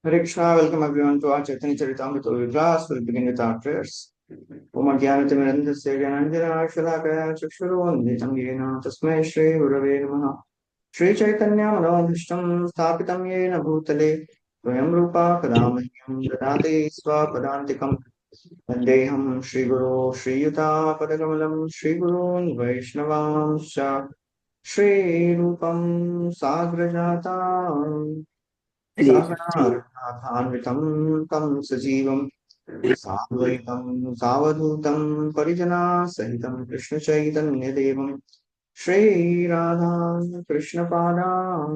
Hare Krishna, welcome everyone to our Chaitanya Caritamrta class. We'll begin with our prayers. Om Jnanatimidandasya Jnananjana Shalakaya Chakshurunditam Yena Tasmai Shri Gurave Namaha Shri Chaitanya Manobhishtam Sthapitam Yena Bhutale Swayam Rupa Kadamahyam Dadati Swapadantikam Vandeham Shri Guru Shri Yuta Padakamalam Shri Gurun Vaishnavamsha Shri Rupam Sagrajata सागराधान्वितं तं सजीवं साद्वैतं सावधूतं परिजनासहितं कृष्णचैतन्यदेवं श्रीराधां कृष्णपादां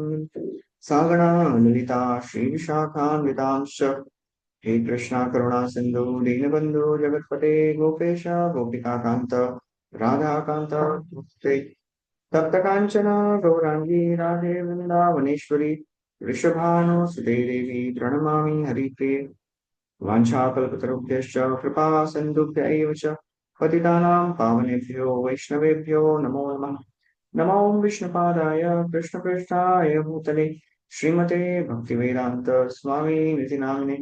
सागणा ललिता श्रीविशाखान्वितांश्च हे कृष्णा करुणा सिन्धु दीनबन्धु जगत्पते गोपेश गोपिकान्त राधाकान्त नमस्ते तप्तकाञ्चन गौराङ्गी राधे वृन्दावनेश्वरी वृषभानुसुते देवी प्रणमामि हरिप्रिये वाञ्छाकल्पतरुभ्यश्च कृपा सिन्धुभ्य एव च पतितानां पावनेभ्यो वैष्णवेभ्यो नमो नमः नमो विष्णुपादाय कृष्णपृष्ठाय भूतले श्रीमते भक्तिवेदान्त स्वामी नामिने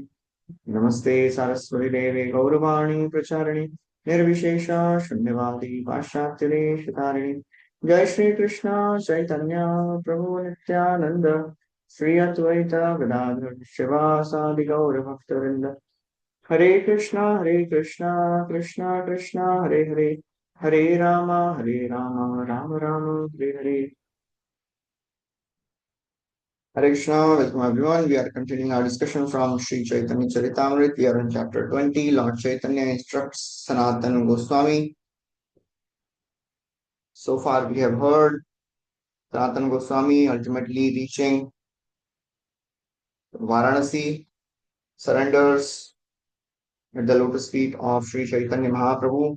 नमस्ते सरस्वती देवे गौरवाणी प्रचारिणे निर्विशेष शून्यवादी पाश्चात्यदेशतारिणे जय श्री कृष्ण चैतन्य प्रभु नित्यानंद श्री अद्वैत गदाधर शिवासादि गौर भक्तवृंद हरे Krishna Krishna Krishna Hare Hare Hare Ram Ram Ram Hare Hare. Hare Krishna, welcome everyone. We are continuing our discussion from Sri Chaitanya Charitamrta. We are in chapter 20. Lord Chaitanya instructs Sanatana Goswami. So far we have heard Sanatana Goswami ultimately reaching Varanasi, surrenders at the lotus feet of Sri Chaitanya Mahaprabhu.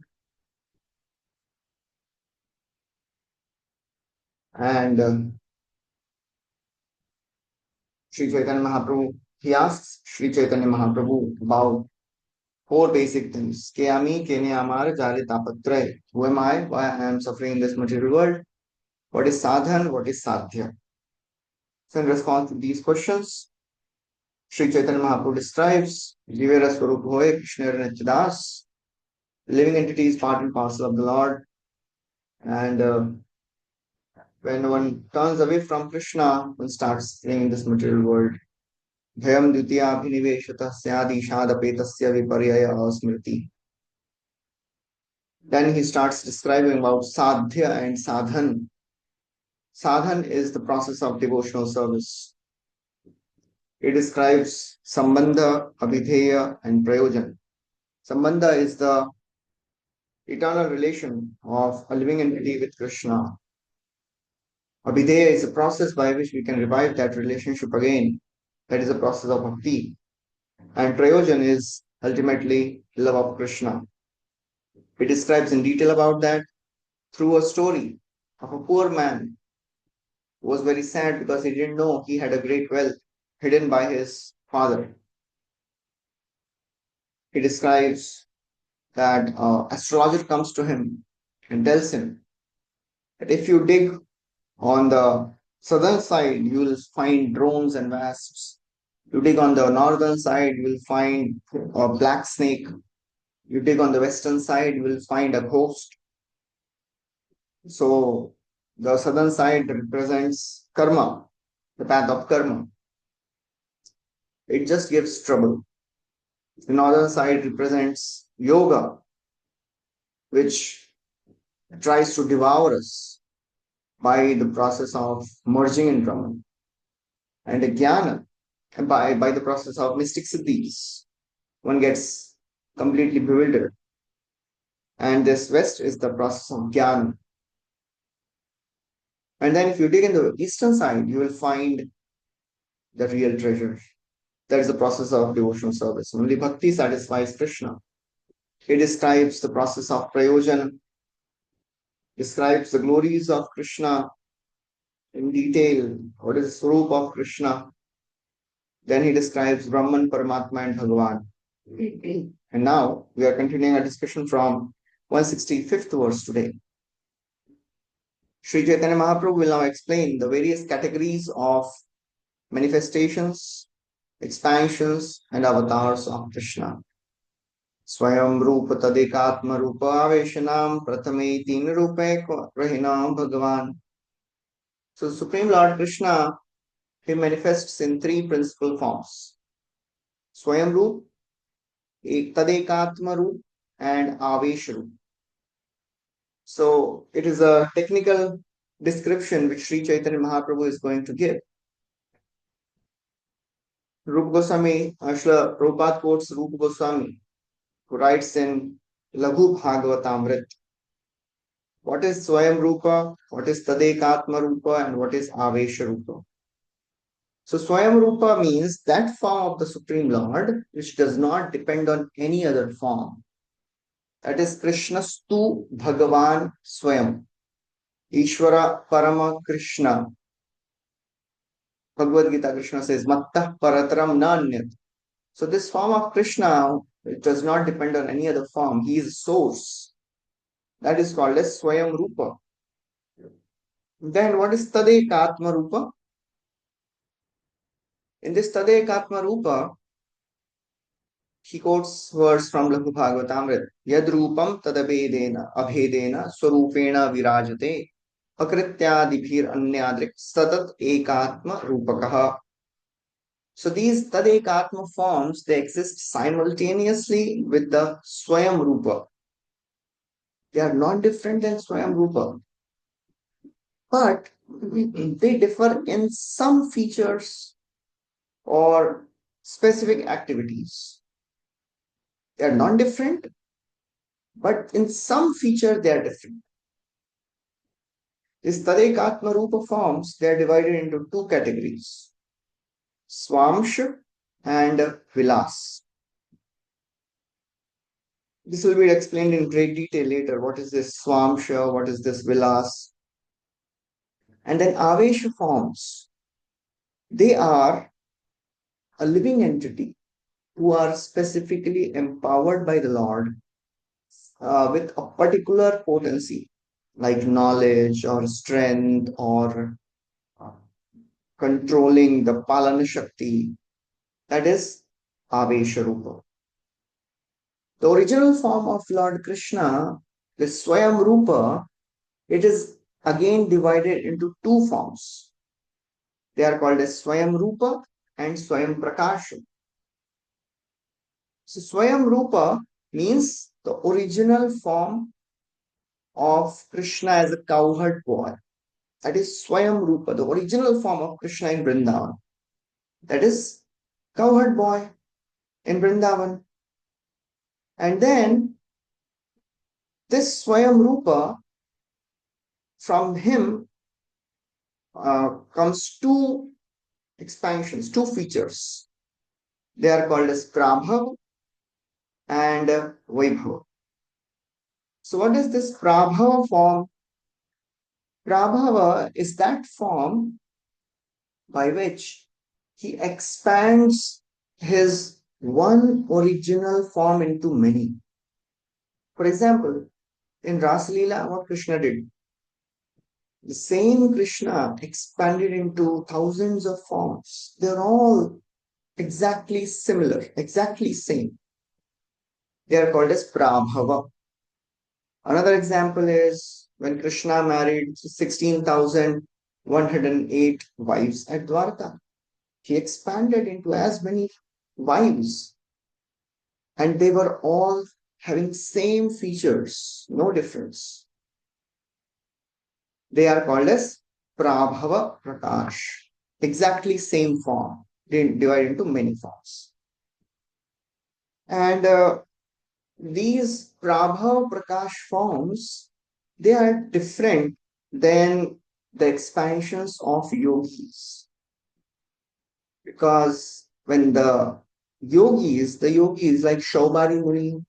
And Sri Chaitanya Mahaprabhu, he asks Sri Chaitanya Mahaprabhu about four basic things. Keami, Kene Amar, Jare Tapatre. Who am I? Why I am suffering in this material world? What is sadhan? What is sadhya? So, in response to these questions, Sri Chaitanya Mahaprabhu describes Jivera Swarup Hoye, Krishna Nityadas, living entities part and parcel of the Lord. And when one turns away from Krishna, one starts living in this material world. Bhayam Dutya Abhiniveshata Syadi Shadapetasya Viparyaya Smriti. Then he starts describing about sadhya and sadhan. Sadhan is the process of devotional service. It describes Sambandha, Abhidheya, and Prayojan. Sambandha is the eternal relation of a living entity with Krishna. Abhidheya is a process by which we can revive that relationship again. That is a process of bhakti. And Prayojan is ultimately love of Krishna. It describes in detail about that through a story of a poor man who was very sad because he didn't know he had a great wealth hidden by his father. He describes that astrologer comes to him and tells him that if you dig on the southern side, you will find drones and wasps. You dig on the northern side, you will find a black snake. You dig on the western side, you will find a ghost. So the southern side represents karma, the path of karma. It just gives trouble. The northern side represents yoga, which tries to devour us by the process of merging in Brahman. And the jnana, by the process of mystic siddhis, one gets completely bewildered. And this west is the process of jnana. And then if you dig in the eastern side, you will find the real treasure. That is the process of devotional service. Only bhakti satisfies Krishna. He describes the process of prayojan, describes the glories of Krishna in detail. What is the swarup of Krishna? Then he describes Brahman, Paramatma, and Bhagavan. And now we are continuing our discussion from 165th verse today. Sri Chaitanya Mahaprabhu will now explain the various categories of manifestations expansions and avatars of Krishna. Swayam Rupa Tadekatma Rupa Aveshanam Pratame Teen Rupe Rahinam Bhagavan. So Supreme Lord Krishna, he manifests in three principal forms. Swayam Rup, Tadekatma Rup, and Avesh Rup. So it is a technical description which Sri Chaitanya Mahaprabhu is going to give. Rupa Goswami, Ashla Prabhupada quotes Rupa Goswami, who writes in Laghu Bhagavatamrita. What is Swayam Rupa, what is Tadekatma Rupa, and what is Avesha Rupa? So Swayam Rupa means that form of the Supreme Lord which does not depend on any other form. That is Krishnastu Bhagavan Swayam. Ishvara Parama Krishna. Bhagavad Gita Krishna says, Mattah Parataram Nanyat. So this form of Krishna, it does not depend on any other form. He is source. That is called as Swayam Rupa. Then what is Tadekatma Rupa? In this Tadekatma Rupa, he quotes verse from Laghu Bhagavatamrita. Yad Rupam Tadabedena Abhedena Swarupena Virajate Akrityadibhir Anyadrik Satat Ekatma Rupakaha. So these Tadekatma forms, they exist simultaneously with the Swayam Rupa. They are not different than Swayam Rupa, but they differ in some features or specific activities. They are not different, but in some feature they are different. These Tadekatma Rupa forms, they are divided into two categories, Swamsh and Vilas. This will be explained in great detail later. What is this Swamsha? What is this Vilas? And then Avesha forms. They are a living entity who are specifically empowered by the Lord with a particular potency, like knowledge or strength or uh, controlling the Palana Shakti. That is Avesha Rupa. The original form of Lord Krishna, the Swayam Rupa, it is again divided into two forms. They are called as Swayam Rupa and Swayam Prakasha. So Swayam Rupa means the original form of Krishna as a cowherd boy. That is Swayam Rupa, the original form of Krishna in Vrindavan. That is cowherd boy in Vrindavan. And then this Swayam Rupa, from him comes two expansions, two features. They are called as Prabhav and Vaibhav. So what is this Prabhava form? Prabhava is that form by which he expands his one original form into many. For example, in Rasa Lila, what Krishna did, the same Krishna expanded into thousands of forms. They're all exactly similar, exactly same. They are called as Prabhava. Another example is when Krishna married 16,108 wives at Dwarka. He expanded into as many wives, and they were all having same features, no difference. They are called as Prabhava Prakash, exactly same form, divided into many forms. And these Prabhava Prakash forms, they are different than the expansions of yogis. Because when the yogis like Shaubari Muni,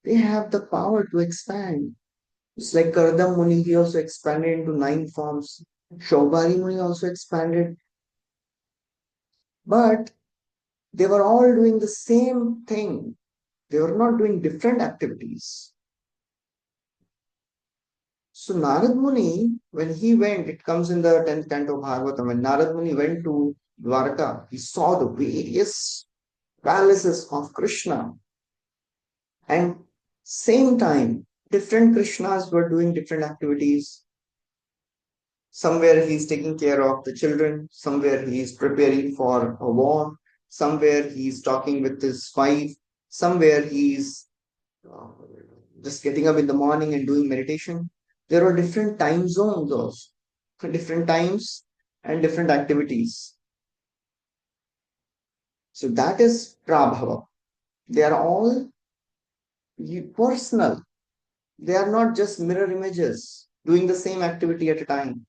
they have the power to expand. It's like Kardam Muni, he also expanded into 9 forms. Shaubari Muni also expanded. But they were all doing the same thing. They were not doing different activities. So Narad Muni, when he went, it comes in the 10th canto of Bhagavatam, when Narad Muni went to Dwarka, he saw the various palaces of Krishna. And same time, different Krishnas were doing different activities. Somewhere he's taking care of the children, somewhere he's preparing for a war, somewhere he's talking with his wife, somewhere he's uh, just getting up in the morning and doing meditation. There are different time zones also, different times and different activities. So that is Prabhava. They are all personal. They are not just mirror images doing the same activity at a time.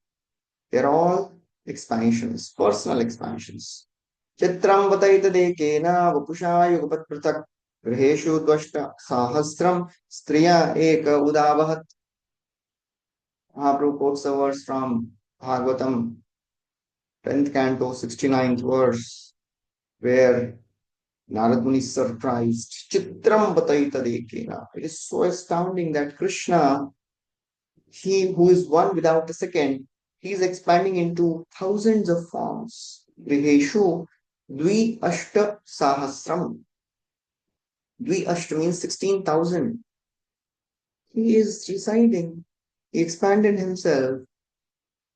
They're all expansions, personal expansions. Chitram vataitatdekena vapusha yugapat pratak griheshu dvashta sahasram striya eka udavahat. Mahaprabhu quotes a verse from Bhagavatam, 10th canto, 69th verse, where Narad Muni is surprised. Chitram vataitatdekena. It is so astounding that Krishna, he who is one without a second, he is expanding into thousands of forms. Griheshu Dvi Ashta Sahasram. Dvi Ashta means 16,000. He is residing. He expanded himself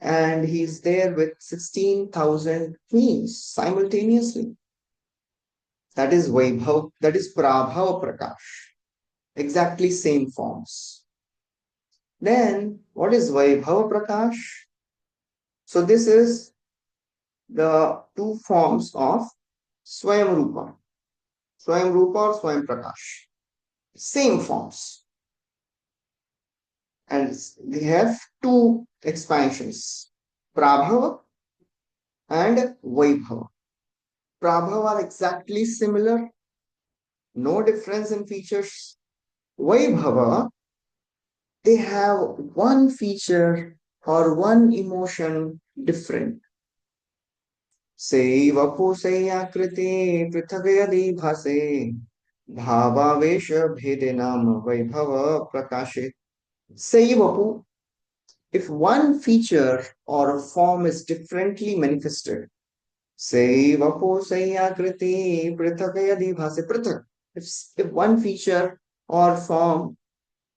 and he is there with 16,000 queens simultaneously. That is Vaibhav, that is Prabhava Prakash. Exactly same forms. Then, what is Vaibhava Prakash? So, this is the two forms of Swayam Rupa. Swayam Rupa or Swayam Prakash. Same forms. And they have two expansions, Prabhava and Vaibhava. Prabhava are exactly similar, no difference in features. Vaibhava, they have one feature or one emotion different. Say vapu sayakriti prithagayadi bhase bhavavesha bhedenam vaibhava prakashe. Say vapu, if one feature or a form is differently manifested, say vapu sayakriti prithagayadi bhase prithak. If one feature or form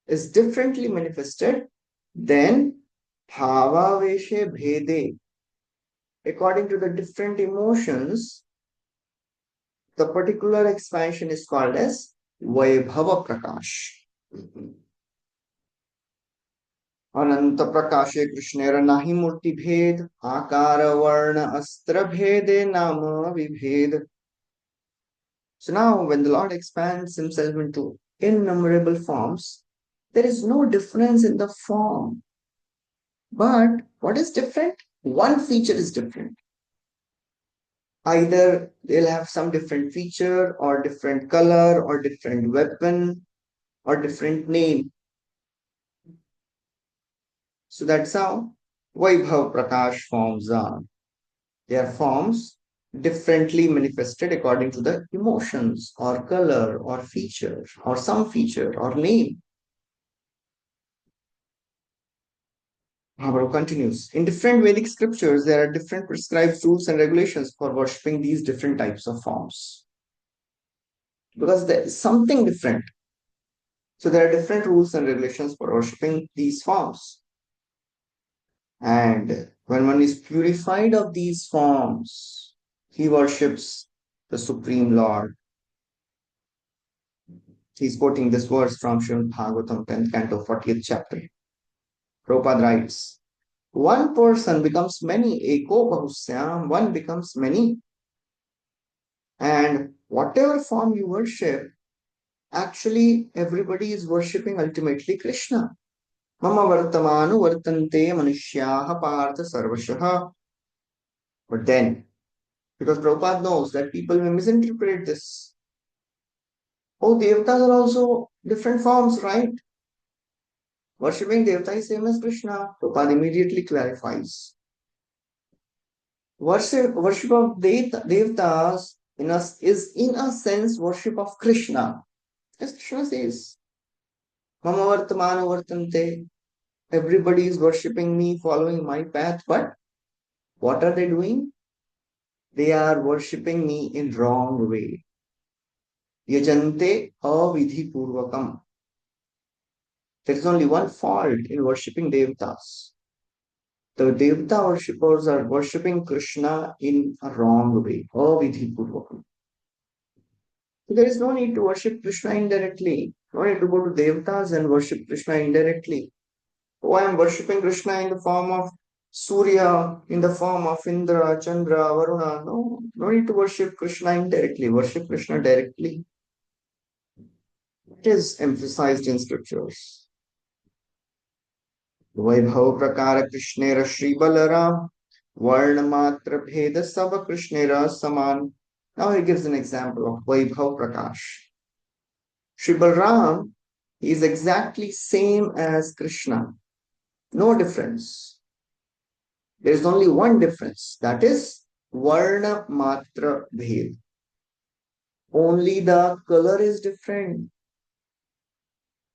is differently manifested, then bhavaveshe bhede, according to the different emotions, the particular expansion is called as Vaibhava Prakash. अनंत प्रकाशे कृष्णेर नाही मूर्ति भेद आकार वर्ण अस्त्र भेदे नाम विभेद. So now when the Lord expands himself into innumerable forms, there is no difference in the form. But what is different? One feature is different. Either they'll have some different feature or different color or different weapon or different name. So that's how Vaibhav Prakash forms are. They are forms differently manifested according to the emotions or color or feature or some feature or name. Mahaprabhu continues. In different Vedic scriptures, there are different prescribed rules and regulations for worshipping these different types of forms. Because there is something different. So there are different rules and regulations for worshipping these forms. And when one is purified of these forms, he worships the Supreme Lord. He's quoting this verse from Srimad Bhagavatam, 10th canto, 40th chapter. Prabhupada writes, one person becomes many, eko bahusyam, one becomes many. And whatever form you worship, actually everybody is worshipping ultimately Krishna. Mama vartamanu vartante manushyaha partha sarvashaha. But then, because Prabhupada knows that people may misinterpret this. Oh, devatas are also different forms, right? Worshipping devata is same as Krishna. Prabhupada immediately clarifies. Worship of devatas is in a sense worship of Krishna. As Krishna says, Mama vartamanu vartante. Everybody is worshipping me, following my path, but what are they doing? They are worshipping me in wrong way. Yajante avidhi purvakam. There is only one fault in worshipping devatas. The devata worshippers are worshipping Krishna in a wrong way. Avidhi purvakam. So there is no need to worship Krishna indirectly. No need to go to devatas and worship Krishna indirectly. Oh, I am worshipping Krishna in the form of Surya, in the form of Indra, Chandra, Varuna. No, no need to worship Krishna indirectly. Worship Krishna directly. It is emphasized in scriptures. वैभव प्रकार कृष्णेर श्री बलराम वर्ण मात्र भेद सब कृष्णेर समान. Now he gives an example of Vaibhav Prakash. Sri Balram is exactly same as Krishna. No difference. There is only one difference. That is Varna Matra Bhed. Only the color is different.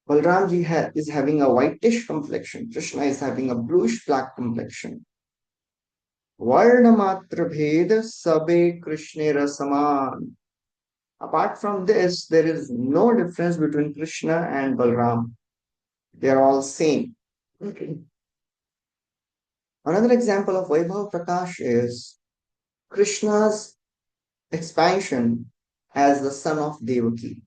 Balramji is having a whitish complexion. Krishna is having a bluish black complexion. Varna Matra Bhed Sabe Krishnera Saman. Apart from this, there is no difference between Krishna and Balram. They are all same. Okay. Another example of Vaibhav Prakash is Krishna's expansion as the son of Devaki.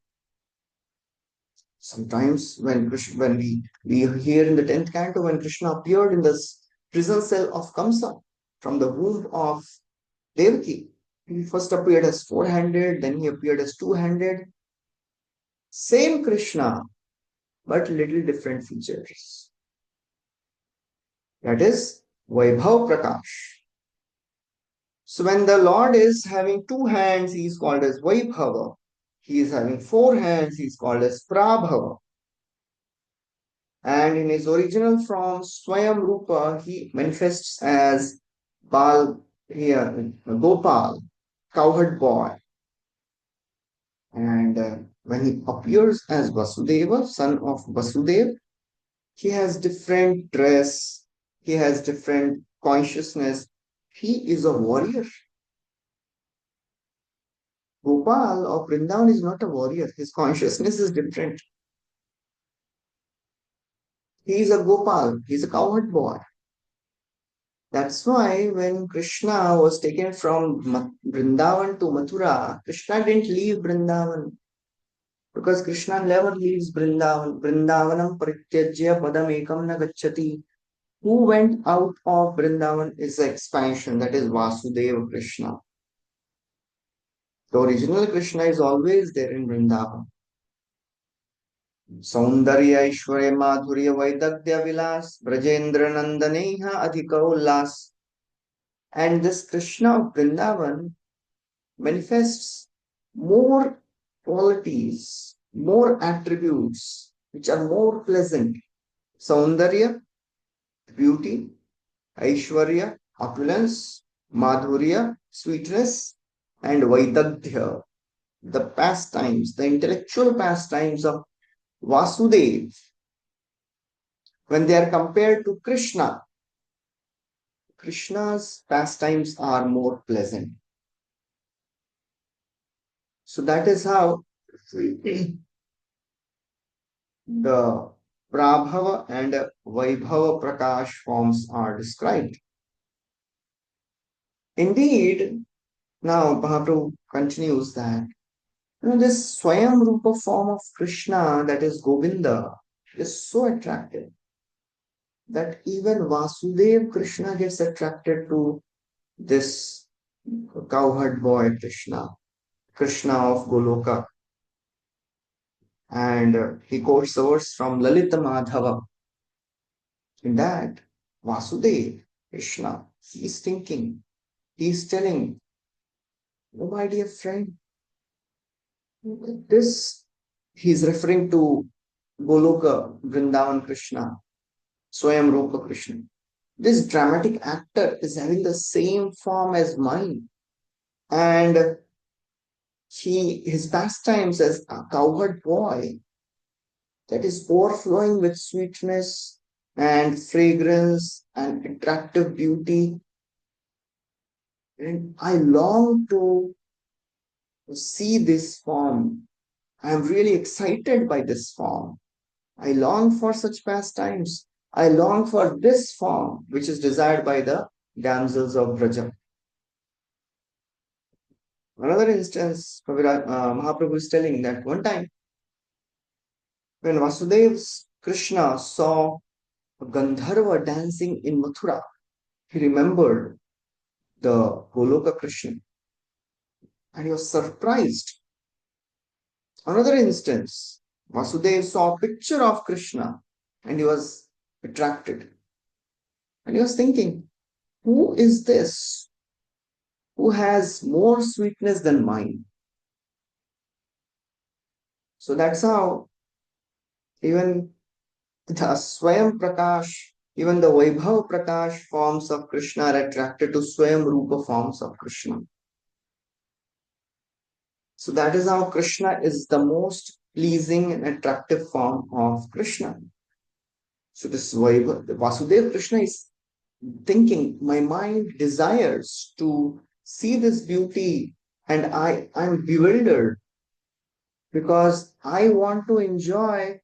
Sometimes when we hear in the 10th canto when Krishna appeared in this prison cell of Kamsa from the womb of Devaki, he first appeared as four-handed, then he appeared as two-handed. Same Krishna, but little different features. That is Vaibhav Prakash. So when the Lord is having two hands, he is called as Vaibhava. He is having four hands, he is called as Prabhava. And in his original form, Swayam Rupa, he manifests as Bal, here, Gopal, cowherd boy. And when he appears as Vasudeva, son of Vasudeva, he has different dress, he has different consciousness. He is a warrior. Gopal of Vrindavan is not a warrior. His consciousness is different. He is a Gopal. He is a cowherd boy. That's why when Krishna was taken from Vrindavan to Mathura, Krishna didn't leave Vrindavan because Krishna never leaves Vrindavan. Vrindavanam parityajya padam ekam na gacchati. Who went out of Vrindavan is the expansion, that is Vasudeva Krishna. The original Krishna is always there in Vrindavan. सौंदर्य ऐश्वर्य माधुर्य वैदग्ध्य विलास ब्रजेंद्र नंदनेह अधिक उल्लास. And this Krishna of Vrindavan manifests more qualities, more attributes which are more pleasant. Saundarya, beauty, Aishwarya, opulence, Madhurya, sweetness, and Vaidagdhya, the pastimes, the intellectual pastimes of Vasudev, when they are compared to Krishna, Krishna's pastimes are more pleasant. So that is how the Prabhava and Vaibhava Prakash forms are described. Indeed, now Mahaprabhu continues that this Swayam Rupa form of Krishna, that is Govinda, is so attractive that even Vasudev Krishna gets attracted to this cowherd boy Krishna, Krishna of Goloka. And he quotes the verse from Lalita Madhava. In that, Vasudev Krishna, he is thinking, he is telling, oh my dear friend, this, he is referring to Goloka, Vrindavan Krishna, Swayam Rupa Krishna. This dramatic actor is having the same form as mine. And his pastimes as a cowherd boy, that is overflowing with sweetness and fragrance and attractive beauty. And I long to see this form. I am really excited by this form. I long for such pastimes. I long for this form, which is desired by the damsels of Braja. Another instance, Mahaprabhu is telling that one time when Vasudev's Krishna saw a Gandharva dancing in Mathura, he remembered the Goloka Krishna and he was surprised. Another instance, Vasudev saw a picture of Krishna and he was attracted. And he was thinking, who is this? Who has more sweetness than mine? So that's how even the Swayam Prakash, even the Vaibhav Prakash forms of Krishna are attracted to Swayam Rupa forms of Krishna. So that is how Krishna is the most pleasing and attractive form of Krishna. So this Vaibhav, the Vasudeva Krishna is thinking, my mind desires to see this beauty and I'm bewildered because I want to enjoy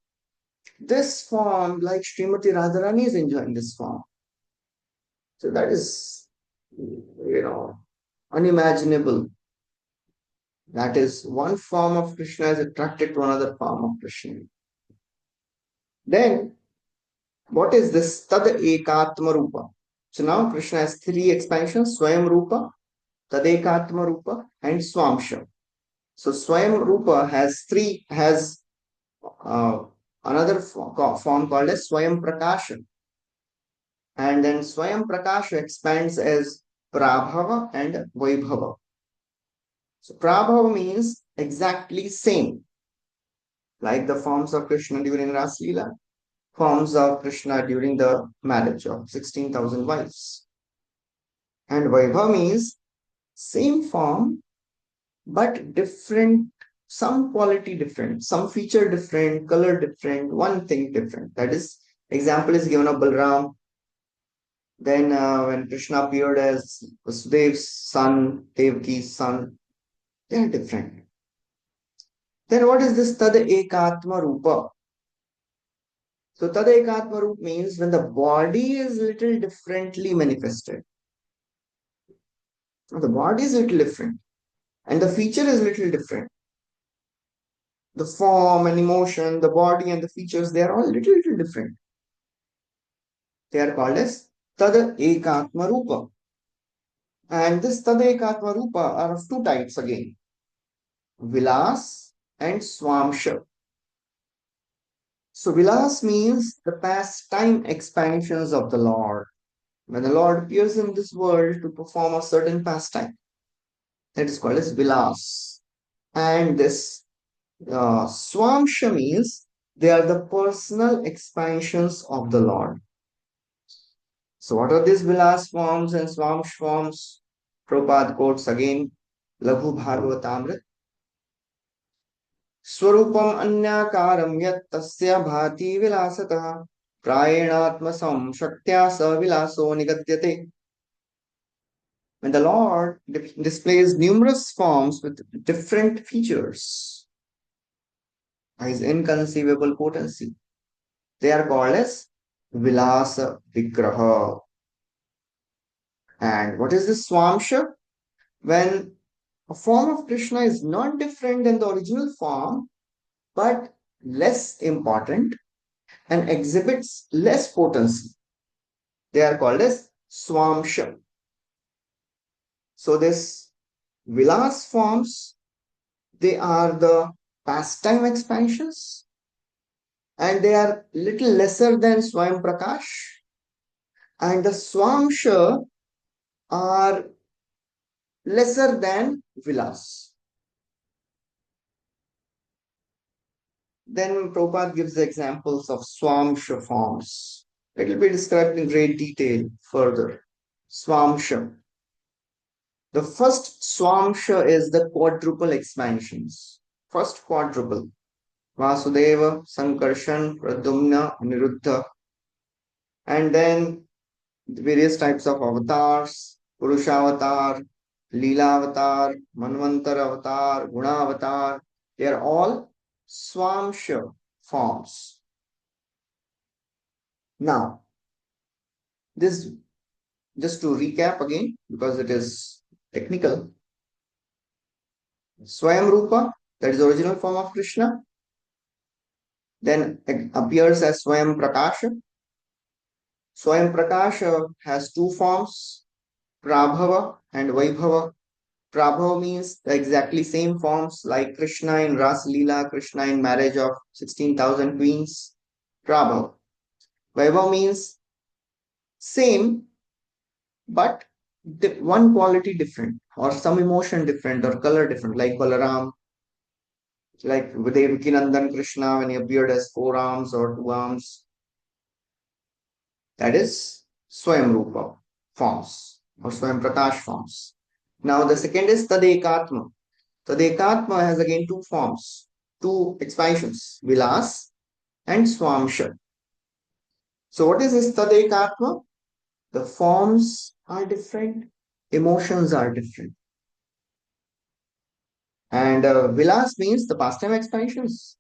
this form like Srimati Radharani is enjoying this form. So that is, unimaginable. That is one form of Krishna is attracted to another form of Krishna. Then, what is this Tad Ekatma Rupa? So now Krishna has three expansions, Swayam Rupa, Tad Ekatma Rupa, and Swamsha. So Swayam Rupa has uh, another form called as Swayam Prakasha. And then Swayam Prakasha expands as Prabhava and Vaibhava. So Prabhava means exactly same, like the forms of Krishna during Ras Lila, forms of Krishna during the marriage of 16,000 wives. And Vaibhava means same form, but different, some quality different, some feature different, color different, one thing different. That is, example is given of Balram. Then when Krishna appeared as Vasudev's son, Devki's son, they are different. Then what is this Tad Ekatma Rupa? So Tad Ekatma Rupa means when the body is little differently manifested. The body is little different and the feature is little different. The form and emotion, the body and the features, they are all little different. They are called as Tad Ekatma Rupa. And this Tad Ekatma Rupa are of two types again, Vilas and Swamsha. So Vilas means the pastime expansions of the Lord. When the Lord appears in this world to perform a certain pastime, that is called as Vilas. And this Swamsha means they are the personal expansions of the Lord. So what are these Vilas forms and Swamsh forms? Prabhupada quotes again, Laghu Bhagavatamrita. स्वरूपम अन्याकारम यत् तस्य भाति विलासतः प्रायेणात्मसं शक्त्या स विलासो निगद्यते. When the Lord displays numerous forms with different features by his inconceivable potency, they are called as Vilasa Vigraha. And what is this Swamsha? When a form of Krishna is not different than the original form, but less important and exhibits less potency. They are called as Swamsha. So this Vilas forms, they are the pastime expansions and they are little lesser than Swayam Prakash. And the Swamsha are lesser than Vilas. Then Prabhupada gives the examples of Swamsha forms. It will be described in great detail further. Swamsha. The first Swamsha is the quadruple expansions. First quadruple. Vasudeva, Sankarshan, Pradyumna, Niruddha. And then the various types of avatars, Purushavatar, Lila avatar, Manvantar avatar, Guna avatar. They are all Swamsha forms. Now, this just to recap again, because it is technical. Swayam Rupa, that is the original form of Krishna, then it appears as Swayam Prakasha. Swayam Prakasha has two forms, Prabhava and Vaibhava. Prabhava means the exactly same forms like Krishna in Ras Lila, Krishna in marriage of 16,000 queens. Prabhava. Vaibhava means same, but one quality different, or some emotion different, or color different, like Balaram, like Devakinandan Krishna when he appeared as four arms or two arms. That is Swayam Rupa forms, or Swayam Prakash forms. Now the second is Tadekatma. Tadekatma has again two forms, two expansions, Vilas and Swamsha. So what is this Tadekatma? The forms are different, emotions are different. And Vilas means the pastime expansions,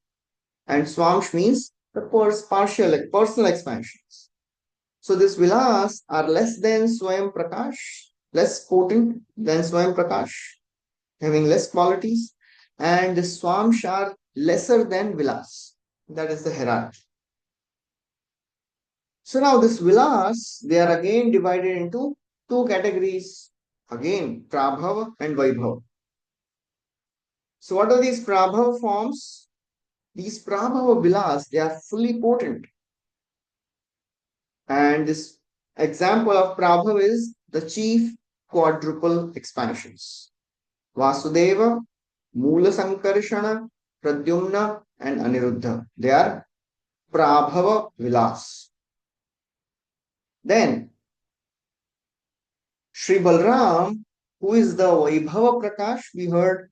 and Swamsh means the partial, like personal expansions. So these Vilas are less than Swayam Prakash, less potent than Swayam Prakash, having less qualities, and the Swamsh are lesser than Vilas. That is the hierarchy. So now this Vilas, they are again divided into two categories. Again, Prabhava and Vaibhava. So what are these Prabhava forms? These Prabhava Vilas, they are fully potent. And this example of Prabhava is the chief quadruple expansions. Vasudeva, Mula Sankarshana, Pradyumna, and Aniruddha. They are Prabhava Vilas. Then Sri Balram, who is the Vaibhava Prakash, we heard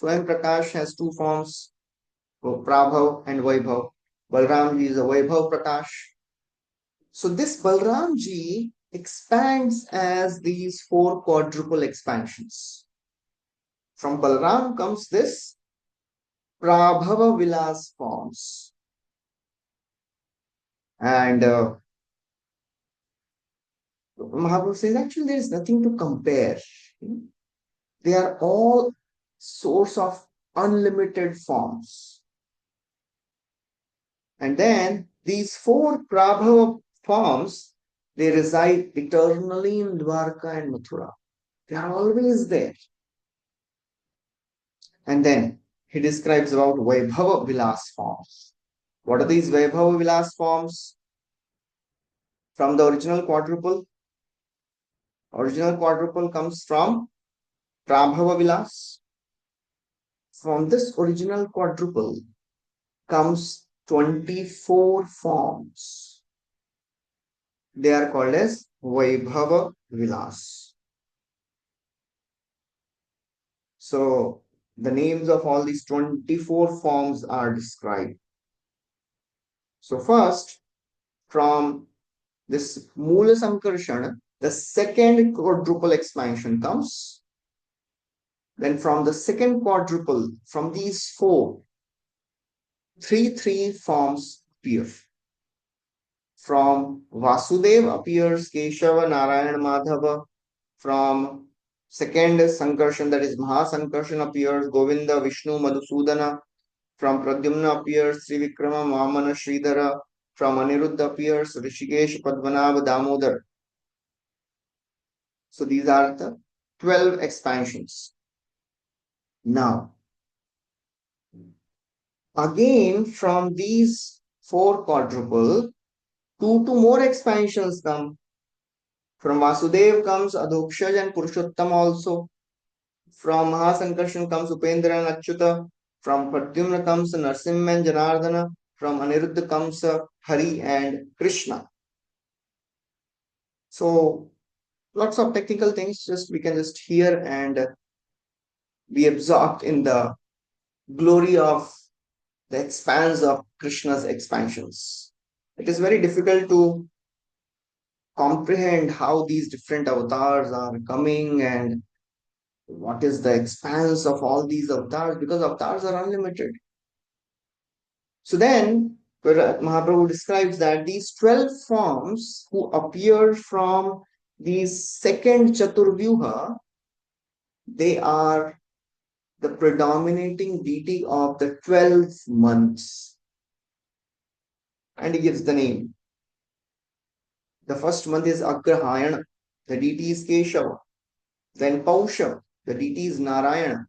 Swayam Prakash has two forms, Prabhav and Vaibhav. Balram ji is a Vaibhav Prakash. So this Balram ji expands as these four quadruple expansions. From Balram comes this Prabhava Vilas forms. And Mahaprabhu says, actually, there is nothing to compare. They are all source of unlimited forms. And then these four Prabhava forms, they reside eternally in Dwarka and Mathura. They are always there. And then he describes about Vaibhava Vilas forms. What are these Vaibhava Vilas forms? From the original quadruple. Original quadruple comes from Prabhava Vilas. From this original quadruple comes 24 forms. They are called as Vaibhava Vilas. So the names of all these 24 forms are described. So first, from this Mula Sankarshana, the second quadruple expansion comes. Then from the second quadruple, from these four, three forms appear. From Vasudeva appears Keshava, Narayana, Madhava. From second Sankarshan, that is Mahasankarshan, appears Govinda, Vishnu, Madhusudana. From Pradyumna appears Srivikrama, Vamana, Sridhara. From Aniruddha appears Rishikesh, Padmanabha, Damodar. So these are the 12 expansions. Now, again from these four quadruple, two more expansions come. From Vasudev comes Adhokshaj and Purushottam also. From Mahasankarshan comes Upendra and Achyuta. From Pradyumna comes Narsimha and Janardana. From Aniruddha comes Hari and Krishna. So lots of technical things, just we can just hear and be absorbed in the glory of the expanse of Krishna's expansions. It is very difficult to comprehend how these different avatars are coming and What is the expanse of all these avatars? Because avatars are unlimited. So then, Mahaprabhu describes that these 12 forms who appear from the second Chaturvyuha, they are the predominating deity of the 12 months. And he gives the name. The first month is Agrahayana, the deity is Keshava. Then Pausha, the deity is Narayana.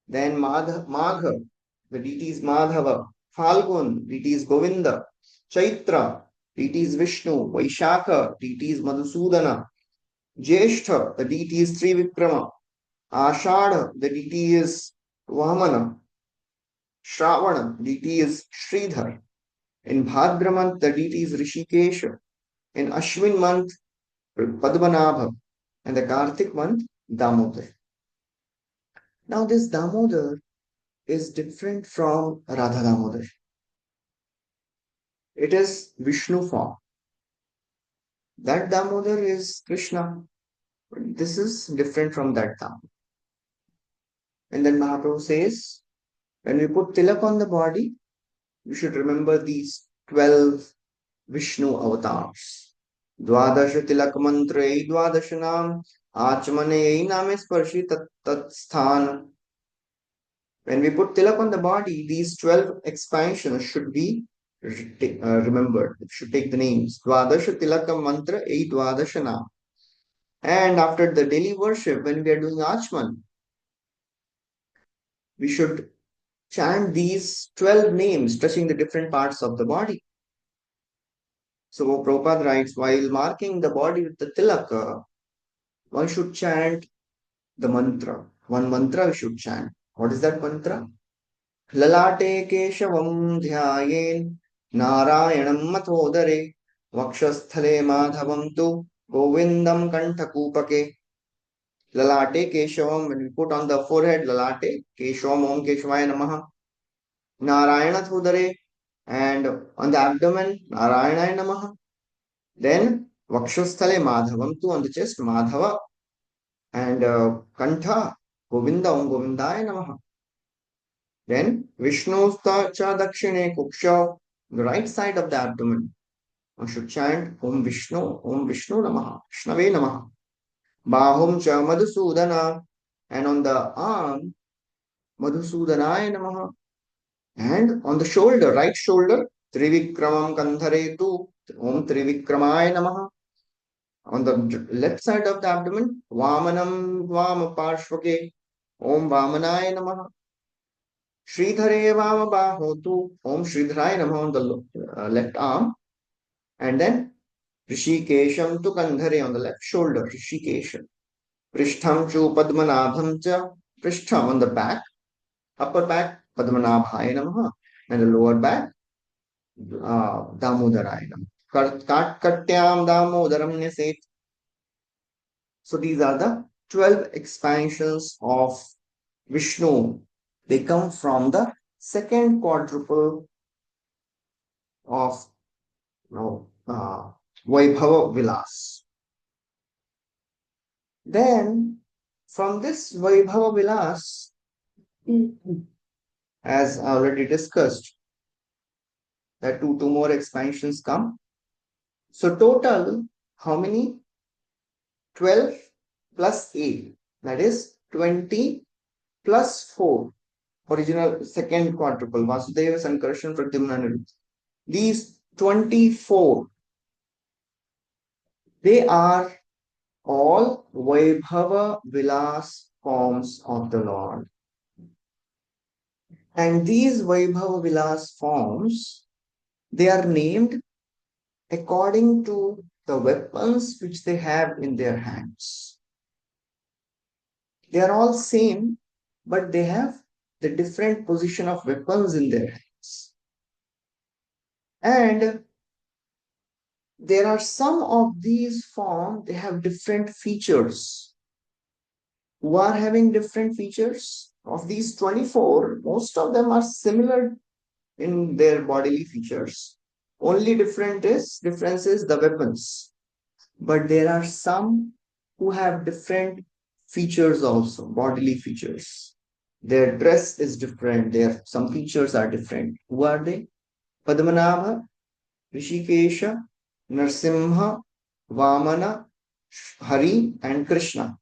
Then Magha, the deity is Madhava. Falgun, deity is Govinda. Chaitra, deity is Vishnu. Vaishakha, deity is Madhusudana. Jeshtha, the deity is Trivikrama. Ashadha, the deity is Vamana. Shravana, deity is Sridhar. In Bhadra month, the deity is Rishikesha. In Ashwin month, Padmanabha. And the Kartik month, Damodar. Now, this Damodar is different from Radha Damodar. It is Vishnu form. That Damodar is Krishna. This is different from that Damodar. And then Mahaprabhu says, when we put tilak on the body, we should remember these 12 Vishnu avatars. Dvadasha tilak mantra, dvadasha nam, achmane name sparshi tat sthan. When we put tilak on the body, these 12 expansions should be remembered. It should take the names. Dvadasha tilaka mantra, dvadasha nam. And after the daily worship, when we are doing Achman, we should chant these 12 names touching the different parts of the body. So Prabhupada writes, while marking the body with the tilaka, one should chant the mantra. One mantra we should chant. What is that mantra? Lalate keshavam dhyayen narayanam mathodare vakshasthale madhavam tu govindam kanthakupake. Lalate keshavam, when we put on the forehead, lalate keshavam om keshvaya namaha. Narayana Thudare, and on the abdomen, Narayana Namaha. Then Vakshasthale Madhavam, to on the chest, Madhava, and Kantha, Govinda Om Govindaya Namaha. Then Vishnu Cha Dakshine Kuksha, the right side of the abdomen. One should chant Om Vishnu Namaha, Vishnave Namaha. Bahum Cha Madhusudana, and on the arm, Madhusudanaya Namaha. And on the shoulder, right shoulder, Trivikramam Kandharetu, Om Trivikramaya Namaha. On the left side of the abdomen, Vamanam Vama Parshvake, Om Vamanaya Namaha. Sridhare Vama Bahotu, Om Sridharaya Namaha on the left arm. And then Rishikesham to Kandhare on the left shoulder, Rishikesham. Prishtham Chu Padmanabham Cha, Prishtham on the back, upper back, Padmanabhaya Namaha. And the lower back, Damodarayana. Katyam Damodaram Neset. So these are the 12 expansions of Vishnu. They come from the second quadruple of Vaibhava Vilas. Then from this Vaibhava Vilas, as I already discussed, that two more expansions come. So total, how many? 12 plus 8, that is 20 plus 4, original second quadruple, Vasudeva, Sankarshan, Pradyumna, Niruddha. These 24, they are all Vaibhava Vilas forms of the Lord. And these Vaibhava Vilas forms, they are named according to the weapons which they have in their hands. They are all same, but they have the different position of weapons in their hands. And there are some of these forms, they have different features. Who are having different features? Of these 24, most of them are similar in their bodily features. Only difference is the weapons. But there are some who have different features also, bodily features. Their dress is different. Their some features are different. Who are they? Padmanabha, Rishikesha, Narsimha, Vamana, Hari, and Krishna.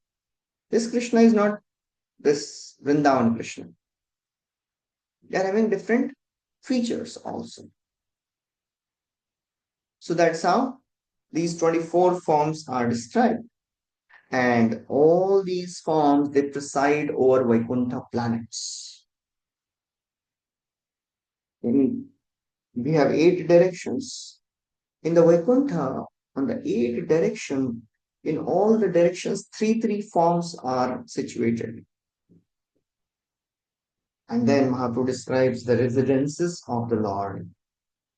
This Krishna is not this Vrindavan Krishna. They are having different features also. So that's how these 24 forms are described. And all these forms, they preside over Vaikuntha planets. We have 8 directions. In the Vaikuntha, on the 8 direction, in all the directions, three forms are situated. And then Mahaprabhu describes the residences of the Lord.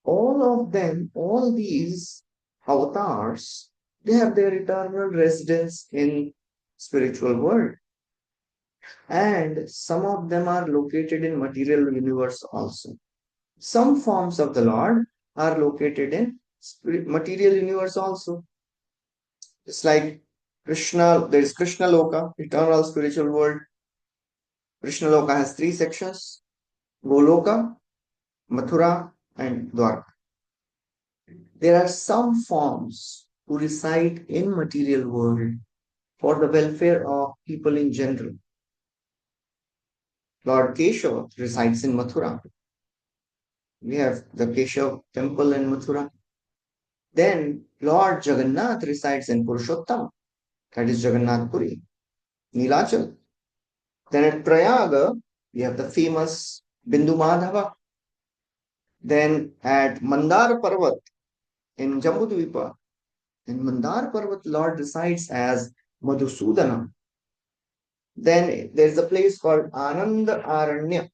All of them, all these avatars, they have their eternal residence in spiritual world. And some of them are located in material universe also. Some forms of the Lord are located in material universe also. It's like Krishna, there is Krishna Loka, eternal spiritual world. Krishna Loka has 3 sections: Goloka, Mathura, and Dwarka. There are some forms who reside in material world for the welfare of people in general. Lord Keshava resides in Mathura. We have the Keshav temple in Mathura. Then Lord Jagannath resides in Purushottam, that is Jagannath Puri, Nilachal. Then at Prayaga, we have the famous Bindu Madhava. Then at Mandar Parvat in Jambudvipa, in Mandar Parvat, Lord resides as Madhusudana. Then there's a place called Ananda Aranya.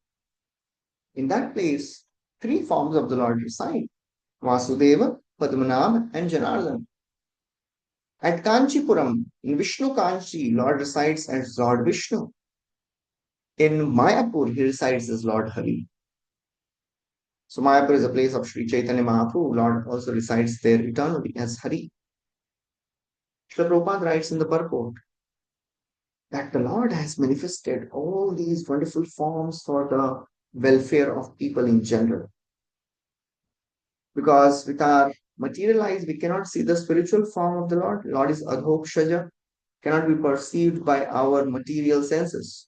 In that place, 3 forms of the Lord reside: Vasudeva, Padmanabha, and Janardhan. At Kanchipuram, in Vishnu Kanchi, Lord resides as Lord Vishnu. In Mayapur, he resides as Lord Hari. So Mayapur is a place of Sri Chaitanya Mahaprabhu. Lord also resides there eternally as Hari. Srila Prabhupada writes in the purport that the Lord has manifested all these wonderful forms for the welfare of people in general. Because with our material eyes, we cannot see the spiritual form of the Lord. Lord is Adhokshaja, cannot be perceived by our material senses.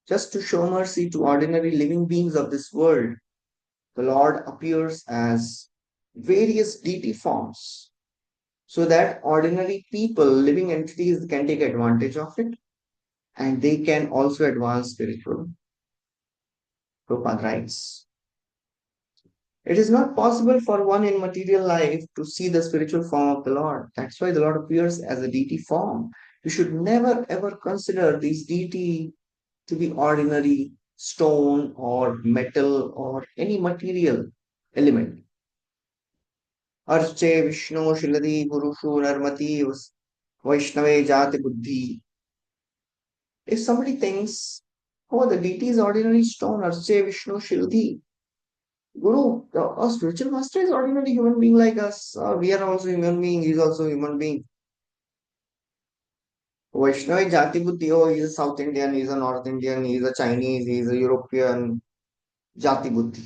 Just to show mercy to ordinary living beings of this world, the Lord appears as various deity forms so that ordinary people, living entities, can take advantage of it and they can also advance spiritually. Prabhupada writes, it is not possible for one in material life to see the spiritual form of the Lord. That's why the Lord appears as a deity form. You should never ever consider these deity to be ordinary stone or metal or any material element. Arche Vishnu Shiladi Purushu Narmati Vaishnave Jati Buddhi. If somebody thinks, oh, the deity is ordinary stone, Arche Vishnu Shiladi, Guru, a spiritual master is ordinary human being like us. We are also human being, he is also human being. Vaishnava Jati Buddhi, oh, he is a South Indian, he is a North Indian, he is a Chinese, he is a European. Jati Buddhi.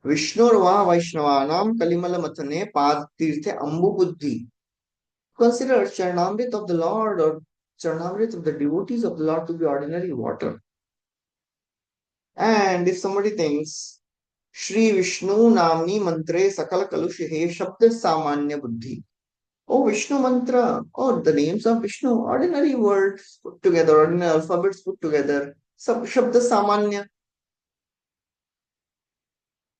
Vishnurva Vaishnavanam Kalimala Mathane Pad Tirthe Ambu Buddhi. Consider Charnamrit of the Lord or Charnamrit of the devotees of the Lord to be ordinary water. And if somebody thinks Shri Vishnu Namni Mantre Sakala Kalushihe Shabda Samanya Buddhi. Oh, Vishnu Mantra. Oh, the names of Vishnu. Ordinary words put together, ordinary alphabets put together. Shabda Samanya.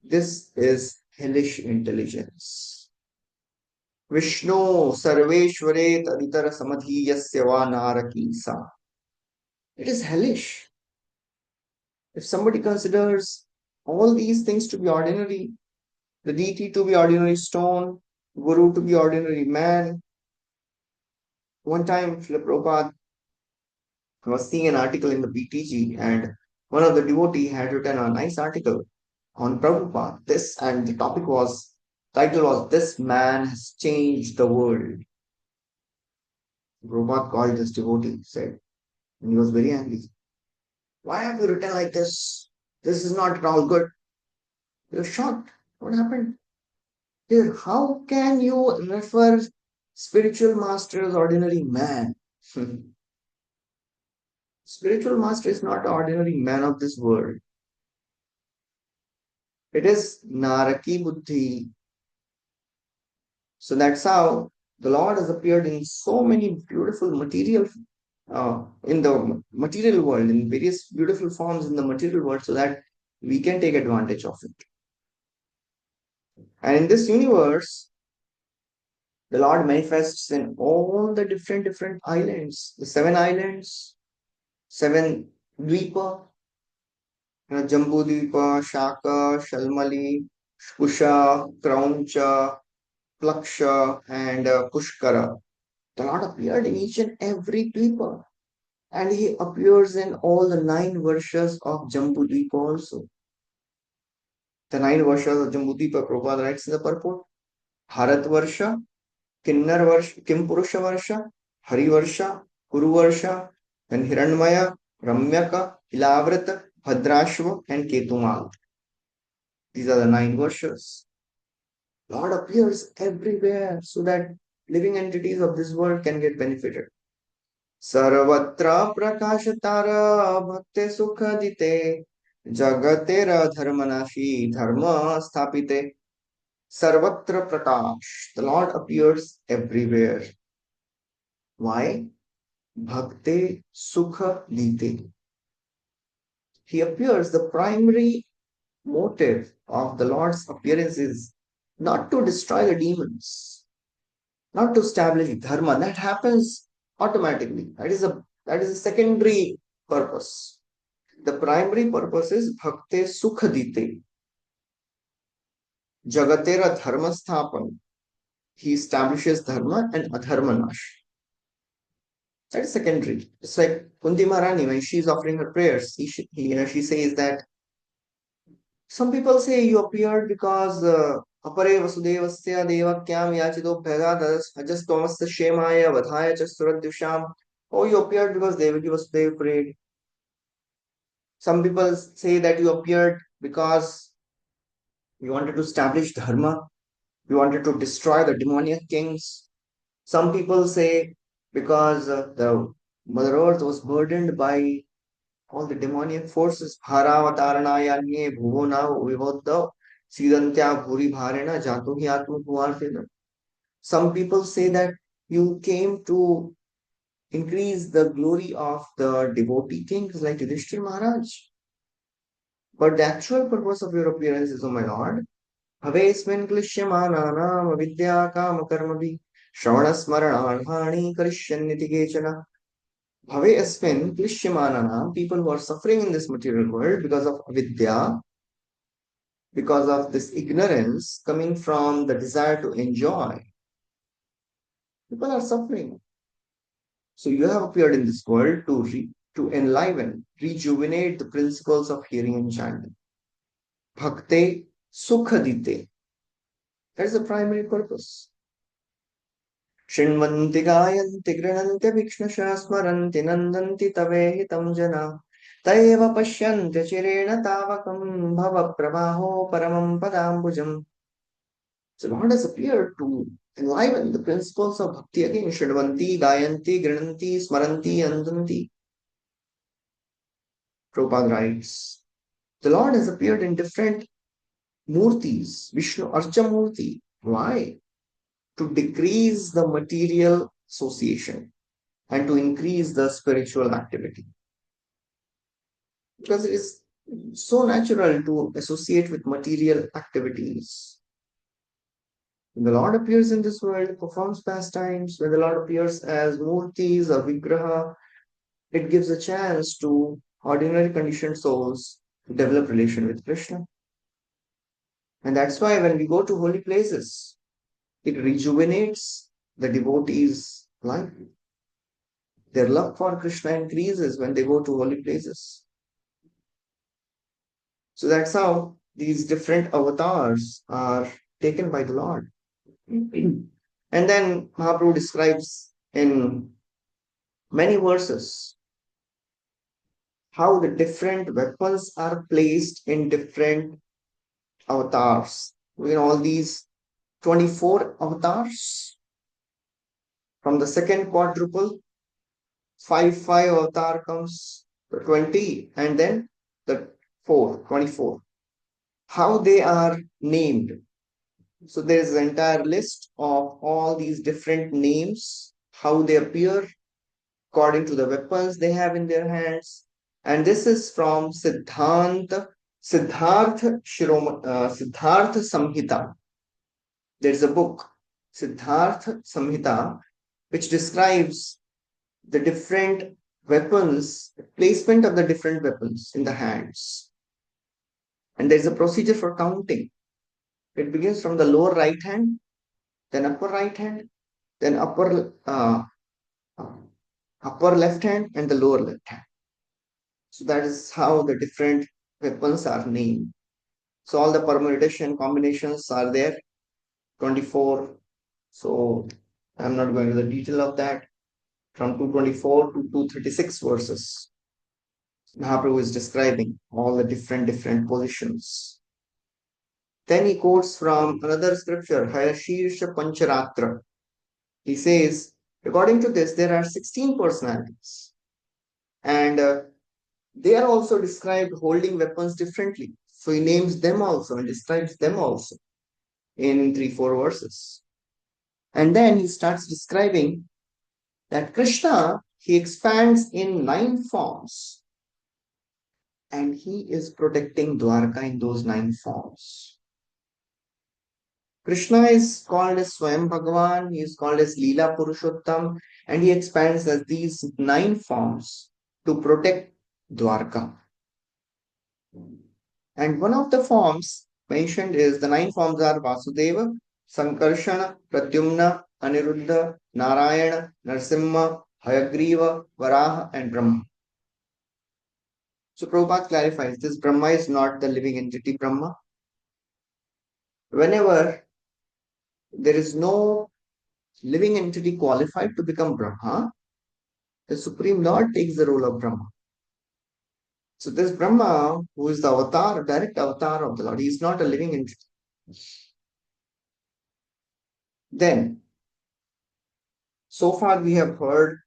This is hellish intelligence. Vishnu Sarveshware Taditara Samadhi Yasya Naraki Sa. It is hellish. If somebody considers all these things to be ordinary, the deity to be ordinary stone, Guru to be ordinary man. One time, Srila Prabhupada was seeing an article in the BTG, and one of the devotee had written a nice article on Prabhupada. This and the title was "This Man Has Changed the World." Prabhupada called this devotee, said, and he was very angry. Why have you written like this? This is not at all good. He was shocked. What happened? Here, how can you refer spiritual master as ordinary man? Spiritual master is not the ordinary man of this world. It is Naraki Buddhi. So that's how the Lord has appeared in so many beautiful material, in the material world, in various beautiful forms in the material world, so that we can take advantage of it. And in this universe, the Lord manifests in all the different islands, the seven islands, seven dvipa, Jambudvipa, Shaka, Shalmali, Kusha, Krauncha, Plaksha, and Pushkara. The Lord appeared in each and every dvipa, and he appears in all the nine verses of Jambudvipa also. The nine verses of Jambudvipa, Prabhupada writes in the purport: Bharat Varsha, Kinnar Varsha, Kimpurusha Varsha, Hari Varsha, Kuru Varsha, then Hiranmaya, Ramyaka, Ilavrata, Bhadrashva, and Ketumal. These are the nine verses. Lord appears everywhere so that living entities of this world can get benefited. Sarvatra prakashatara bhakte sukhadite jagatera dharmanashi dharma sthapite. Sarvatra prakash. The Lord appears everywhere. Why? Bhakte sukha dite. He appears, the primary motive of the Lord's appearance is not to destroy the demons, not to establish dharma. That happens automatically. That is a secondary purpose. The primary purpose is bhakte sukha dite, jagatera dharma sthapan. He establishes dharma and adharma nash. That is secondary. It's like Kundi Maharani, when she's offering her prayers, she says that some people say you appeared because apare vasudevasya devakyam yachido bhagadas ajastomasya shemaya vadhaya cha suraddusham. Oh, you appeared because Devaki Vasudeva prayed. Some people say that you appeared because you wanted to establish dharma, you wanted to destroy the demoniac kings. Some people say because the Mother Earth was burdened by all the demoniac forces. Bharavataranayanye bhuvona vivodda sidantya bhuri bharena jato hi atma bhuvartena. Some people say that you came to increase the glory of the devotee kings like Yudhishthir Maharaj. But the actual purpose of your appearance is, O my Lord, Bhavesmin klishyamananam avidya kama karmavi shravana karishyaniti kechana. Bhave asmin klishyamanana, people who are suffering in this material world because of avidya, because of this ignorance coming from the desire to enjoy. People are suffering. So you have appeared in this world to enliven, rejuvenate the principles of hearing and chanting. Bhakte sukhadite. That is the primary purpose. शृण्वन्ति गायन्ति गृह्णन्ति विक्ष्णशः स्मरन्ति नन्दन्ति तवेहितं जना तयेव पश्यन्ति चिरेण तावकं भवप्रवाहो परमं पदाम्बुजम्. So Lord has appeared to enliven the principles of bhakti again. Shridvanti, Gayanti, Grinanti, Smaranti, Andanti. Prabhupada writes, the Lord has appeared in different murtis, Vishnu Archa Murti. Why? To decrease the material association and to increase the spiritual activity. Because it is so natural to associate with material activities. When the Lord appears in this world, performs pastimes, when the Lord appears as murtis or vigraha, it gives a chance to ordinary conditioned souls to develop relation with Krishna. And that's why when we go to holy places, it rejuvenates the devotees' life. Their love for Krishna increases when they go to holy places. So that's how these different avatars are taken by the Lord. And then Mahaprabhu describes in many verses, how the different weapons are placed in different avatars. In all these 24 avatars, from the second quadruple, 5 avatar comes to 20, and then the 24. How they are named. So there is an entire list of all these different names, how they appear according to the weapons they have in their hands. And this is from Siddhartha Samhita. There is a book, Siddhartha Samhita, which describes the different weapons, placement of the different weapons in the hands. And there is a procedure for counting. It begins from the lower right hand, then upper right hand, then upper left hand, and the lower left hand. So that is how the different weapons are named. So all the permutation combinations are there, 24. So I'm not going to the detail of that. From 224 to 236 verses, Mahaprabhu is describing all the different positions. Then he quotes from another scripture, Hayashirsha Pancharatra. He says, according to this, there are 16 personalities. And they are also described holding weapons differently. So he names them also and describes them also in 3-4 verses. And then he starts describing that Krishna, he expands in 9 forms. And he is protecting Dwarka in those 9 forms. Krishna is called as Swayam Bhagavan, he is called as Lila Purushottam, and he expands as these 9 forms to protect Dwarka. And one of the forms mentioned is the 9 forms are Vasudeva, Sankarshana, Pratyumna, Aniruddha, Narayana, Narsimha, Hayagriva, Varaha, and Brahma. So Prabhupada clarifies this Brahma is not the living entity Brahma. Whenever there is no living entity qualified to become Brahma, the Supreme Lord takes the role of Brahma. So this Brahma, who is the avatar, direct avatar of the Lord, he is not a living entity. Then, so far we have heard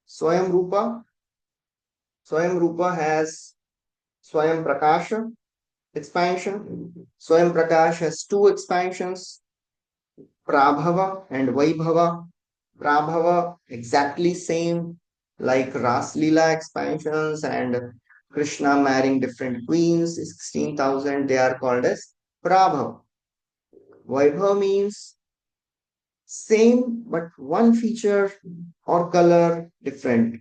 Swayam Rupa. Swayam Rupa has Swayam Prakasha expansion. Swayam Prakash has 2 expansions, Prabhava and Vaibhava. Prabhava exactly same like Ras Lila expansions and Krishna marrying different queens, 16,000, they are called as Prabhava. Vaibhava means same but one feature or color different.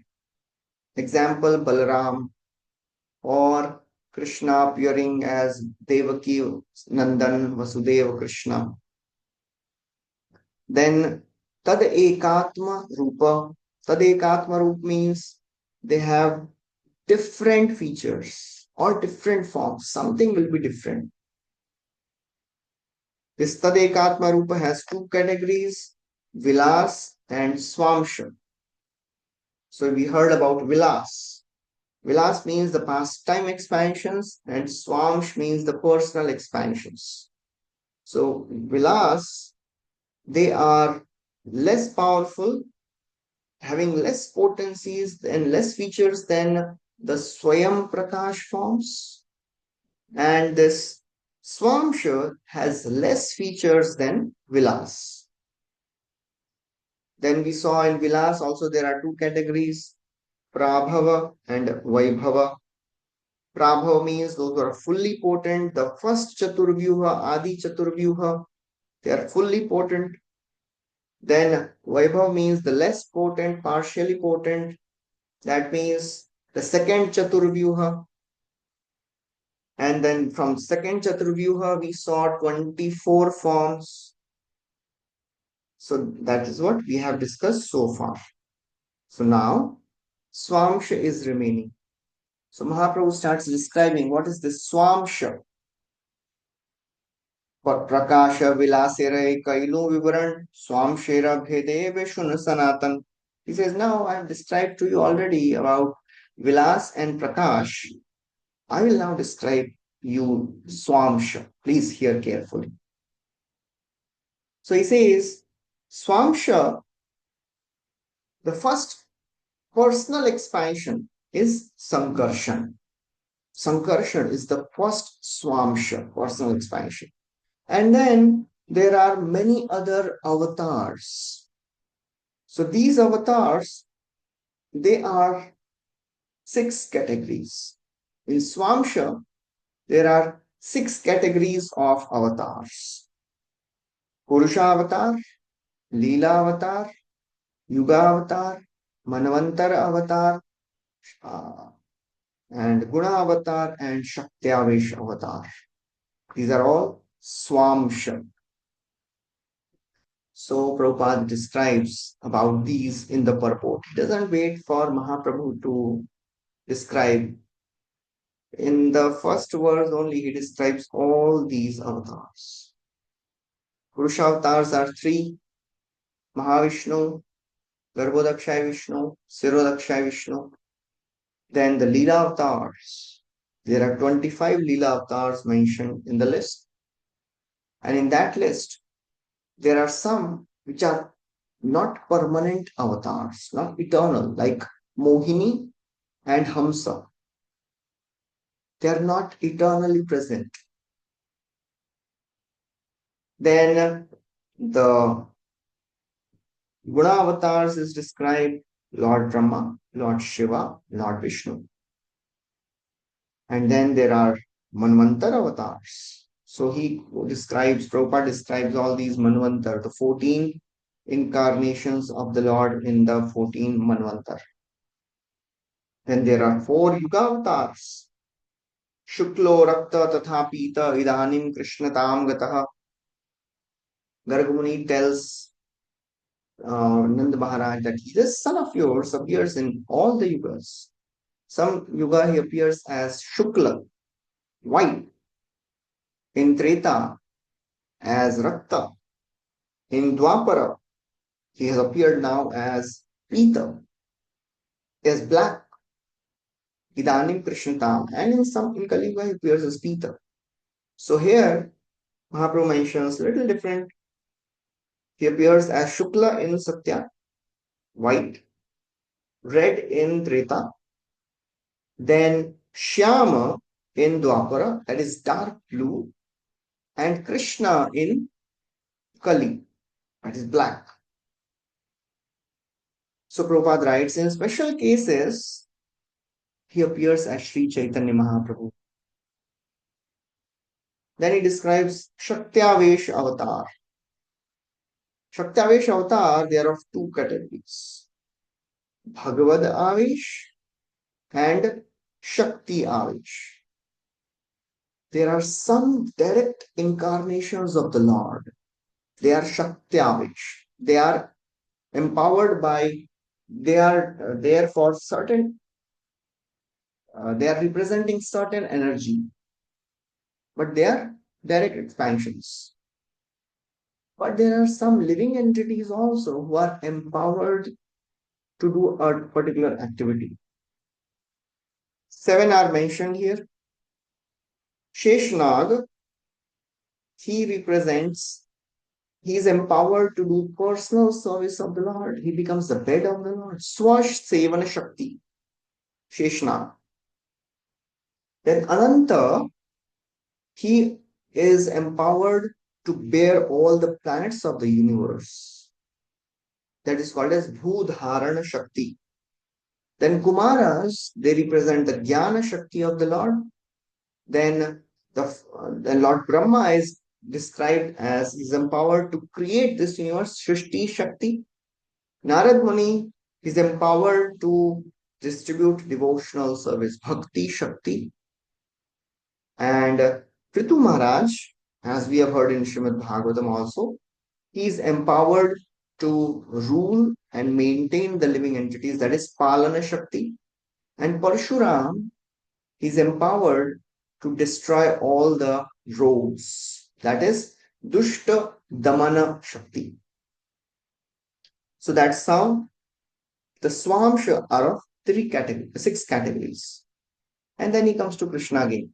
Example, Balaram or Krishna appearing as Devaki Nandan Vasudeva Krishna. Then Tad Ekatma Rupa. Tad Ekatma Rupa means they have different features or different forms. Something will be different. This Tad Ekatma Rupa has 2 categories, Vilas and Swamsha. So we heard about Vilas. Vilas means the pastime expansions and Swamsh means the personal expansions. So Vilas, they are less powerful, having less potencies and less features than the Swayam Prakash forms. And this Swamsha has less features than Vilas. Then we saw in Vilas also there are 2 categories, Prabhava and Vaibhava. Prabhava means those who are fully potent, the first Chaturvyuha, Adi Chaturvyuha, they are fully potent. Then Vaibhava means the less potent, partially potent. That means the second Chaturvyuha. And then from second Chaturvyuha, we saw 24 forms. So that is what we have discussed so far. So now, Swamsha is remaining. So Mahaprabhu starts describing what is this Swamsha. Prakasha Vilasera Kailu Vivaran Swamshera Bhede Vishun Sanatan. He says, now I have described to you already about Vilas and Prakash. I will now describe you Swamsha. Please hear carefully. So he says, Swamsha, the first personal expansion is Sankarshan. Sankarshan is the first Swamsha, personal expansion. And then there are many other avatars. So these avatars, they are six categories. In Swamsha, there are six categories of avatars. Purusha avatar, lila avatar, yuga avatar, manvantara avatar, uh, and guna avatar and shaktyavesh avatar. These are all Swamsha. So Prabhupada describes about these in the purport. He doesn't wait for Mahaprabhu to describe. In the first verse only, he describes all these avatars. Purusha avatars are three: Mahavishnu, Garbhodakshaya Vishnu, Sirodakshaya Vishnu. Then the Lila avatars. There are 25 Lila avatars mentioned in the list. And in that list, there are some which are not permanent avatars, not eternal, like Mohini and Hamsa. They are not eternally present. Then the Guna avatars is described Lord Brahma, Lord Shiva, Lord Vishnu. And then there are Manvantar avatars. So Prabhupada describes all these Manvantar, the 14 incarnations of the Lord in the 14 Manvantar. Then there are four Yuga avatars. Shuklo Rakta Tatha Pita Idanim Krishnatam Gataha. Gargamuni tells Nand Maharaj that this son of yours appears in all the yugas. Some yuga he appears as Shukla, white. In Treta, as Rakta. In Dwapara, he has appeared now as Pita, as black. Idanim Krishnatam. And in Kali Yuga, he appears as Pita. So here, Mahaprabhu mentions a little different. He appears as Shukla in Satya, white, red in Treta, then Shyama in Dwapara, that is dark blue, and Krishna in Kali, that is black. So Prabhupada writes, in special cases, he appears as Sri Chaitanya Mahaprabhu. Then he describes Shaktyavesh avatar. Shaktyavesh avatar, they are of two categories: Bhagavad Avesh and Shakti Avesh. There are some direct incarnations of the Lord. They are Shaktyavesh. They are empowered by, they are there for certain, they are representing certain energy, but they are direct expansions. But there are some living entities also who are empowered to do a particular activity. 7 are mentioned here. Sheshnag, he is empowered to do personal service of the Lord. He becomes the bed of the Lord. Swash Sevana Shakti, Sheshnag. Then Ananta, he is empowered to bear all the planets of the universe. That is called as Bhudharana Shakti. Then Kumaras, they represent the Jnana Shakti of the Lord. Then Lord Brahma is described as is empowered to create this universe, Shrishti Shakti. Narad Muni is empowered to distribute devotional service, Bhakti Shakti. And Prithu Maharaj, as we have heard in Srimad Bhagavatam also, he is empowered to rule and maintain the living entities, that is Palana Shakti. And Parshuram is empowered to destroy all the rogues, that is Dushta Damana Shakti. So that's how The Swamsha are of six categories. And then he comes to Krishna again.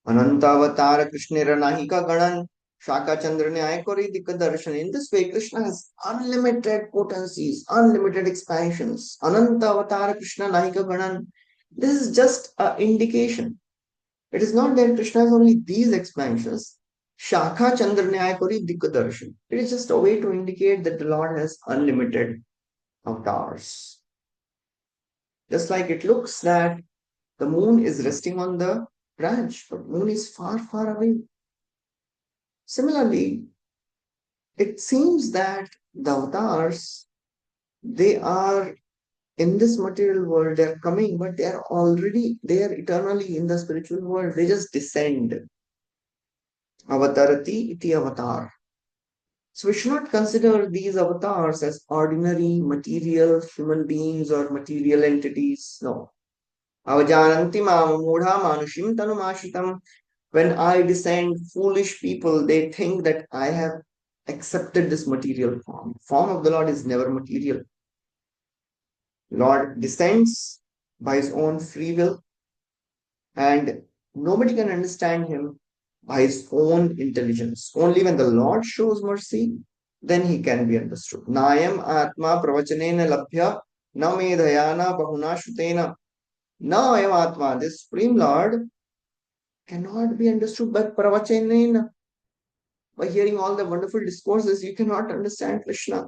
Anantavatar Krishnera Nahika Ganan Shaka Chandra Nyayakori Darshan. In this way, Krishna has unlimited potencies, unlimited expansions. Anantavatar Krishna Nahika Ganan. This is just an indication. It is not that Krishna has only these expansions. Shaka Chandra Nyayakori Darshan. It is just a way to indicate that the Lord has unlimited avatars. Just like it looks that the moon is resting on the branch, but moon is far, far away. Similarly, it seems that the avatars, they are in this material world, they are coming, but they are eternally in the spiritual world. They just descend. Avatarati iti avatar. So we should not consider these avatars as ordinary material human beings or material entities. No. Avajananti mam mudha manushim tanumashitam. When I descend, foolish people, they think that I have accepted this material form. Form of the Lord is never material. Lord descends by his own free will, and nobody can understand him by his own intelligence. Only when the Lord shows mercy, then he can be understood. Nayam atma pravachanena labhya na medhayana bahuna shutena. Na ayam atma, this Supreme Lord cannot be understood by pravachanena. By hearing all the wonderful discourses, you cannot understand Krishna.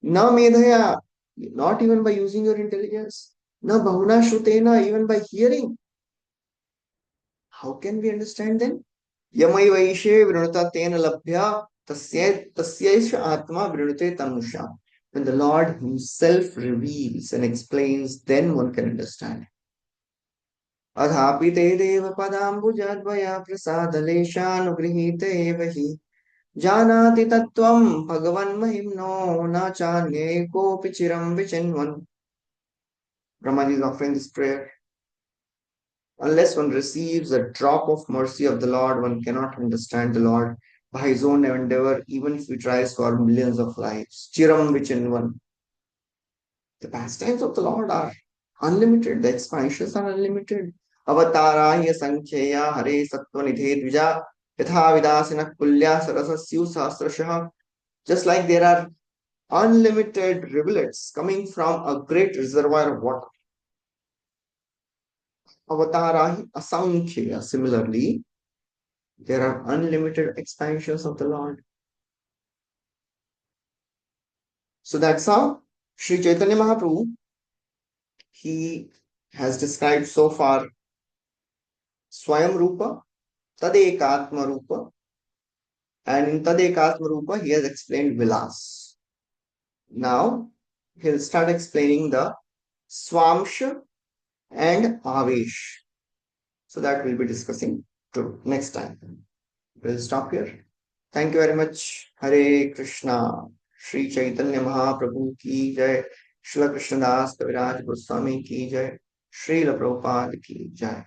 Na medhaya, not even by using your intelligence. Na bahuna shrutena, even by hearing. How can we understand then? Yamai vaishe vrinata tena labhya tasyaisha atma vrinute tanusha. When the Lord himself reveals and explains, then one can understand. Adhapi te deva padambujadvaya prasadaleshanugrihite evahi. Janati tattvam bhagavan mahimno na chanye kopi chiram vichinvan. Brahmaji is offering this prayer. Unless one receives a drop of mercy of the Lord, one cannot understand the Lord by his own endeavor, even if he tries for millions of lives. Chiram vichinvan. The pastimes of the Lord are unlimited, the expansions are unlimited. Avatara hiya sankhya hare sattva nidhe dvija yatha vidasina kulya sarasasyu sahasrashah. Just like there are unlimited rivulets coming from a great reservoir of water. Avatarahi asankhya. Similarly, there are unlimited expansions of the Lord. So that's how Sri Chaitanya Mahaprabhu, he has described so far Swayam Rupa, Tadekatma Rupa, and in Tadekatma Rupa he has explained Vilas. Now he'll start explaining the Swamsha and Avesh. So that we'll be discussing next time. We'll stop here. Thank you very much. Hare Krishna. Sri Chaitanya Mahaprabhu ki jai. Srila Krishnadas Kaviraj Goswami ki jai. Srila Prabhupada ki jai.